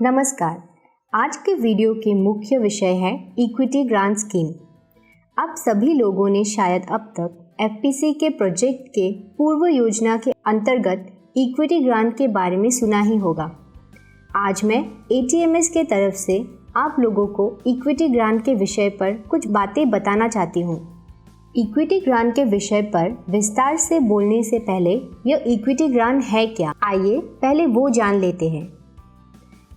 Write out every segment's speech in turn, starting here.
नमस्कार। आज के वीडियो के मुख्य विषय है इक्विटी ग्रांट स्कीम। आप सभी लोगों ने शायद अब तक एफपीसी के प्रोजेक्ट के पूर्व योजना के अंतर्गत इक्विटी ग्रांट के बारे में सुना ही होगा। आज मैं एटीएमएस के तरफ से आप लोगों को इक्विटी ग्रांट के विषय पर कुछ बातें बताना चाहती हूँ। इक्विटी ग्रांट के विषय पर विस्तार से बोलने से पहले यह इक्विटी ग्रांट है क्या, आइए पहले वो जान लेते हैं।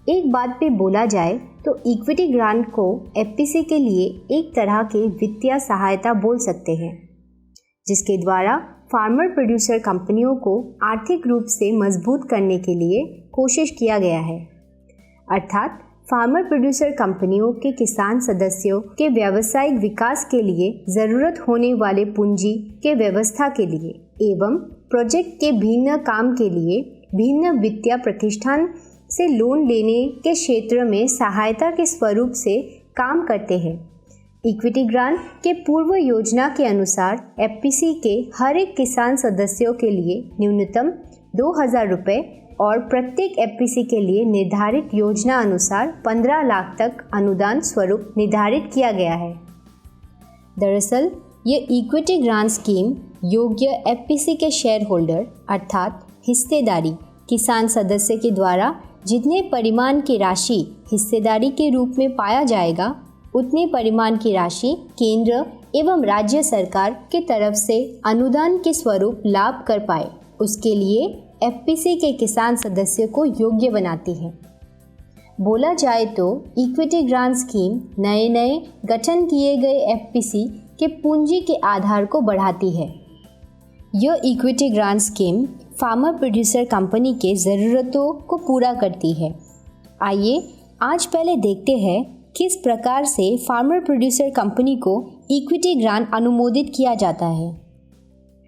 एक बात पे बोला जाए तो इक्विटी ग्रांट को एफपीसी के लिए एक तरह के वित्तीय सहायता बोल सकते हैं, जिसके द्वारा फार्मर प्रोड्यूसर कंपनियों को आर्थिक रूप से मजबूत करने के लिए कोशिश किया गया है। अर्थात फार्मर प्रोड्यूसर कंपनियों के किसान सदस्यों के व्यावसायिक विकास के लिए ज़रूरत होने वाले पूंजी के व्यवस्था के लिए एवं प्रोजेक्ट के भिन्न काम के लिए भिन्न वित्तीय प्रतिष्ठान से लोन लेने के क्षेत्र में सहायता के स्वरूप से काम करते हैं। इक्विटी ग्रांट के पूर्व योजना के अनुसार एफपीसी के हर एक किसान सदस्यों के लिए न्यूनतम 2,000 रुपये और प्रत्येक एफपीसी के लिए निर्धारित योजना अनुसार 15 लाख तक अनुदान स्वरूप निर्धारित किया गया है। दरअसल ये इक्विटी ग्रांट स्कीम योग्य एफपीसी के शेयर होल्डर अर्थात हिस्सेदारी किसान सदस्य के द्वारा जितने परिमाण की राशि हिस्सेदारी के रूप में पाया जाएगा, उतने परिमाण की राशि केंद्र एवं राज्य सरकार के तरफ से अनुदान के स्वरूप लाभ कर पाए, उसके लिए एफपीसी के किसान सदस्य को योग्य बनाती है। बोला जाए तो इक्विटी ग्रांट स्कीम नए गठन किए गए एफपीसी के पूंजी के आधार को बढ़ाती है। यह equity grant scheme farmer producer company के ज़रूरतों को पूरा करती है। आइए आज पहले देखते हैं किस प्रकार से फार्मर प्रोड्यूसर कंपनी को इक्विटी ग्रांट अनुमोदित किया जाता है।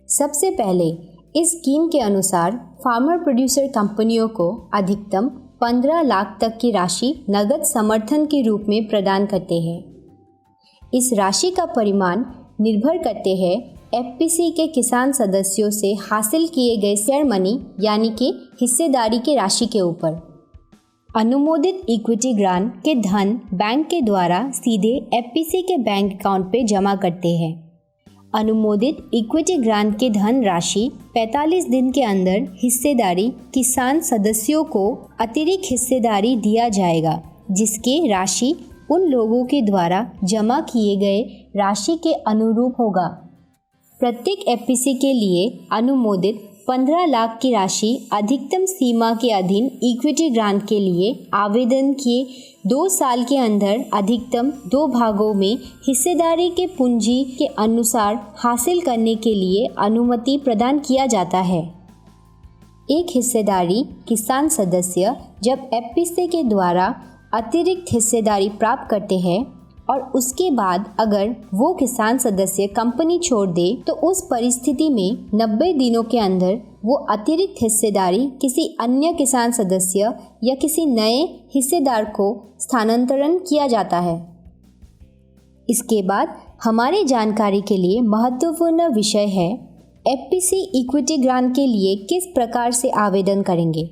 सबसे पहले इस स्कीम के अनुसार फार्मर प्रोड्यूसर कंपनियों को अधिकतम 15 लाख तक की राशि नगद समर्थन के रूप में प्रदान करते हैं। इस राशि का परिमाण निर्भर करते हैं एफपीसी के किसान सदस्यों से हासिल किए गए शेयर मनी यानी कि हिस्सेदारी की राशि के ऊपर। अनुमोदित इक्विटी ग्रांट के धन बैंक के द्वारा सीधे एफपीसी के बैंक अकाउंट पे जमा करते हैं। अनुमोदित इक्विटी ग्रांट के धन राशि 45 दिन के अंदर हिस्सेदारी किसान सदस्यों को अतिरिक्त हिस्सेदारी दिया जाएगा, जिसकी राशि उन लोगों के द्वारा जमा किए गए राशि के अनुरूप होगा। प्रत्येक एफपीसी के लिए अनुमोदित 15 लाख की राशि अधिकतम सीमा के अधीन इक्विटी ग्रांट के लिए आवेदन किए 2 साल के अंदर अधिकतम 2 भागों में हिस्सेदारी के पूंजी के अनुसार हासिल करने के लिए अनुमति प्रदान किया जाता है। एक हिस्सेदारी किसान सदस्य जब एफपीसी के द्वारा अतिरिक्त हिस्सेदारी प्राप्त करते हैं और उसके बाद अगर वो किसान सदस्य कंपनी छोड़ दे तो उस परिस्थिति में 90 दिनों के अंदर वो अतिरिक्त हिस्सेदारी किसी अन्य किसान सदस्य या किसी नए हिस्सेदार को स्थानांतरण किया जाता है। इसके बाद हमारी जानकारी के लिए महत्वपूर्ण विषय है एफपीसी इक्विटी ग्रांट के लिए किस प्रकार से आवेदन करेंगे।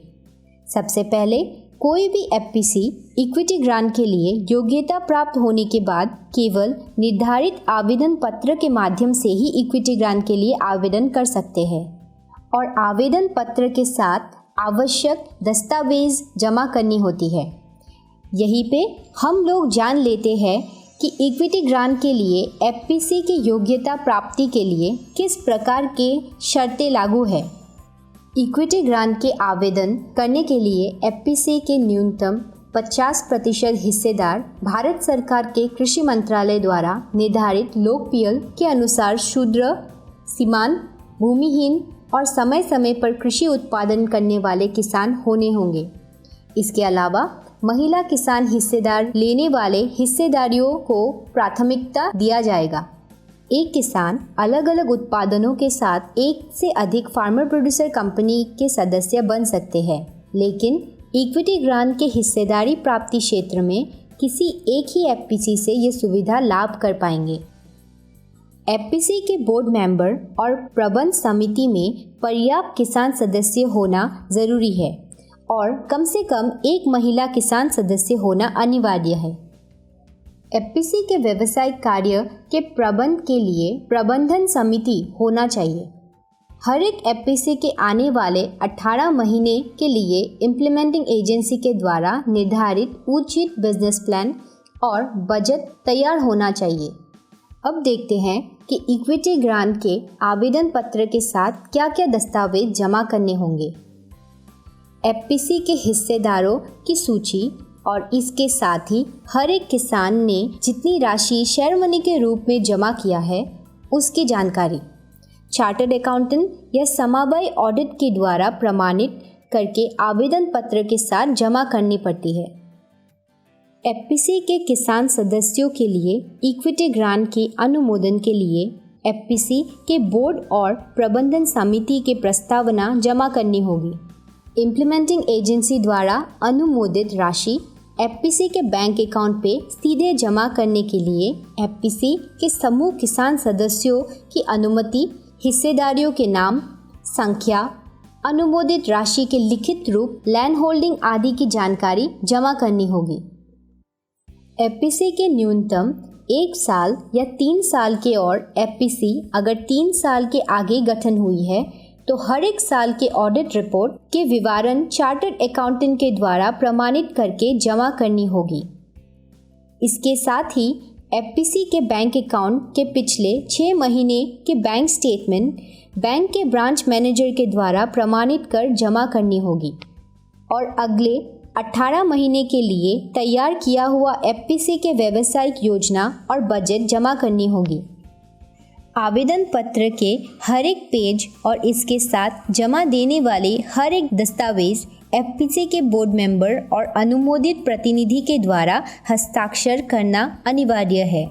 सबसे पहले कोई भी एफपीसी इक्विटी ग्रांट के लिए योग्यता प्राप्त होने के बाद केवल निर्धारित आवेदन पत्र के माध्यम से ही इक्विटी ग्रांट के लिए आवेदन कर सकते हैं और आवेदन पत्र के साथ आवश्यक दस्तावेज जमा करनी होती है। यहीं पे हम लोग जान लेते हैं कि इक्विटी ग्रांट के लिए एफपीसी की योग्यता प्राप्ति के लिए किस प्रकार के शर्तें लागू है। इक्विटी ग्रांट के आवेदन करने के लिए एफपीसी के न्यूनतम 50% हिस्सेदार भारत सरकार के कृषि मंत्रालय द्वारा निर्धारित लोकपियल के अनुसार शूद्र, सीमांत, भूमिहीन और समय समय पर कृषि उत्पादन करने वाले किसान होने होंगे। इसके अलावा महिला किसान हिस्सेदार लेने वाले हिस्सेदारियों को प्राथमिकता दिया जाएगा। एक किसान अलग अलग उत्पादनों के साथ एक से अधिक फार्मर प्रोड्यूसर कंपनी के सदस्य बन सकते हैं, लेकिन इक्विटी ग्रांट के हिस्सेदारी प्राप्ति क्षेत्र में किसी एक ही एफपीसी से ये सुविधा लाभ कर पाएंगे। एफपीसी के बोर्ड मेंबर और प्रबंध समिति में पर्याप्त किसान सदस्य होना जरूरी है। और कम से कम एक महिला किसान सदस्य होना अनिवार्य है। एफपीसी के व्यावसायिक कार्य के प्रबंध के लिए प्रबंधन समिति होना चाहिए। हर एक एफपीसी के आने वाले 18 महीने के लिए इम्प्लीमेंटिंग एजेंसी के द्वारा निर्धारित उचित बिजनेस प्लान और बजट तैयार होना चाहिए। अब देखते हैं कि इक्विटी ग्रांट के आवेदन पत्र के साथ क्या क्या दस्तावेज जमा करने होंगे। एफपीसी के हिस्सेदारों की सूची और इसके साथ ही हर एक किसान ने जितनी राशि शेयर मनी के रूप में जमा किया है उसकी जानकारी चार्टर्ड अकाउंटेंट या समवाय ऑडिट के द्वारा प्रमाणित करके आवेदन पत्र के साथ जमा करनी पड़ती है। एफपीसी के किसान सदस्यों के लिए इक्विटी ग्रांट के अनुमोदन के लिए एफपीसी के बोर्ड और प्रबंधन समिति के प्रस्तावना जमा करनी होगी। इम्प्लीमेंटिंग एजेंसी द्वारा अनुमोदित राशि एफपीसी के बैंक अकाउंट पे सीधे जमा करने के लिए एफपीसी के समूह किसान सदस्यों की अनुमति, हिस्सेदारियों के नाम, संख्या, अनुमोदित राशि के लिखित रूप, लैंड होल्डिंग आदि की जानकारी जमा करनी होगी। एफपीसी के न्यूनतम 1 साल या 3 साल के और एफपीसी अगर 3 साल के आगे गठन हुई है तो हर एक साल के ऑडिट रिपोर्ट के विवरण चार्टर्ड अकाउंटेंट के द्वारा प्रमाणित करके जमा करनी होगी। इसके साथ ही एफपीसी के बैंक अकाउंट के पिछले 6 महीने के बैंक स्टेटमेंट बैंक के ब्रांच मैनेजर के द्वारा प्रमाणित कर जमा करनी होगी और अगले 18 महीने के लिए तैयार किया हुआ एफपीसी के व्यावसायिक योजना और बजट जमा करनी होगी। आवेदन पत्र के हर एक पेज और इसके साथ जमा देने वाले हर एक दस्तावेज एफपीसी के बोर्ड मेंबर और अनुमोदित प्रतिनिधि के द्वारा हस्ताक्षर करना अनिवार्य है।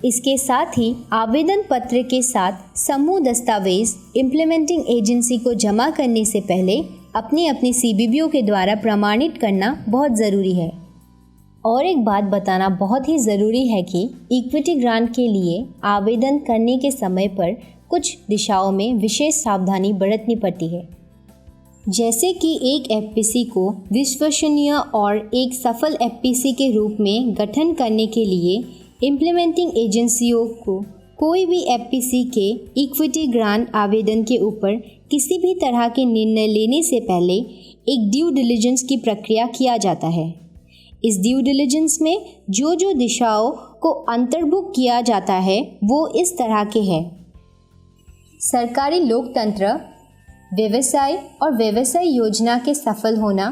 इसके साथ ही आवेदन पत्र के साथ समूह दस्तावेज इम्प्लीमेंटिंग एजेंसी को जमा करने से पहले अपनी अपनी सीबीबीओ के द्वारा प्रमाणित करना बहुत ज़रूरी है। और एक बात बताना बहुत ही ज़रूरी है कि इक्विटी ग्रांट के लिए आवेदन करने के समय पर कुछ दिशाओं में विशेष सावधानी बरतनी पड़ती है। जैसे कि एक एफपीसी को विश्वसनीय और एक सफल एफपीसी के रूप में गठन करने के लिए इम्प्लीमेंटिंग एजेंसियों को कोई भी एफपीसी के इक्विटी ग्रांट आवेदन के ऊपर किसी भी तरह के निर्णय लेने से पहले एक ड्यू डिलिजेंस की प्रक्रिया किया जाता है। इस ड्यू डिलिजेंस में जो दिशाओं को अंतर्भुक्त किया जाता है वो इस तरह के हैं: सरकारी लोकतंत्र, व्यवसाय और व्यवसाय योजना के सफल होना,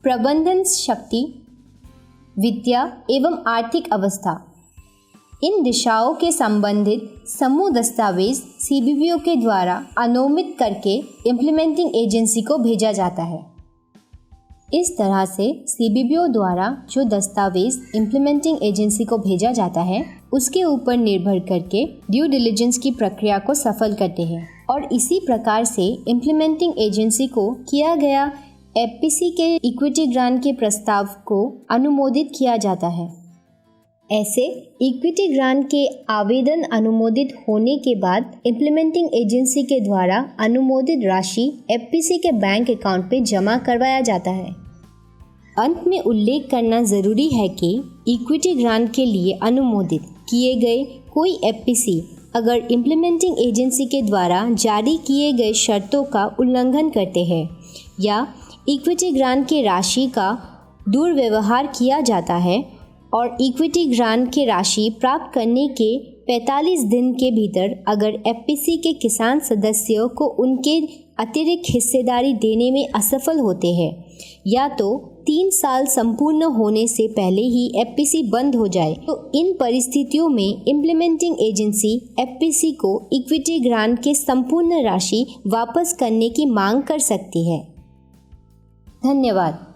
प्रबंधन शक्ति, वित्तीय एवं आर्थिक अवस्था। इन दिशाओं के संबंधित समूह दस्तावेज सीबीबीओ के द्वारा अनुमोदित करके इम्प्लीमेंटिंग एजेंसी को भेजा जाता है। इस तरह से सीबीबीओ द्वारा जो दस्तावेज इम्प्लीमेंटिंग एजेंसी को भेजा जाता है उसके ऊपर निर्भर करके ड्यू डिलिजेंस की प्रक्रिया को सफल करते हैं और इसी प्रकार से इम्प्लीमेंटिंग एजेंसी को किया गया एफपीसी के इक्विटी ग्रांट के प्रस्ताव को अनुमोदित किया जाता है। ऐसे इक्विटी ग्रांट के आवेदन अनुमोदित होने के बाद इम्प्लीमेंटिंग एजेंसी के द्वारा अनुमोदित राशि एफपीसी के बैंक अकाउंट पे जमा करवाया जाता है। अंत में उल्लेख करना ज़रूरी है कि इक्विटी ग्रांट के लिए अनुमोदित किए गए कोई एफपीसी अगर इम्प्लीमेंटिंग एजेंसी के द्वारा जारी किए गए शर्तों का उल्लंघन करते हैं या इक्विटी ग्रांट की राशि का दुर्व्यवहार किया जाता है और इक्विटी ग्रांट की राशि प्राप्त करने के 45 दिन के भीतर अगर एफपीसी के किसान सदस्यों को उनके अतिरिक्त हिस्सेदारी देने में असफल होते हैं या तो 3 साल संपूर्ण होने से पहले ही एफपीसी बंद हो जाए तो इन परिस्थितियों में इम्प्लीमेंटिंग एजेंसी एफपीसी को इक्विटी ग्रांट के संपूर्ण राशि वापस करने की मांग कर सकती है। धन्यवाद।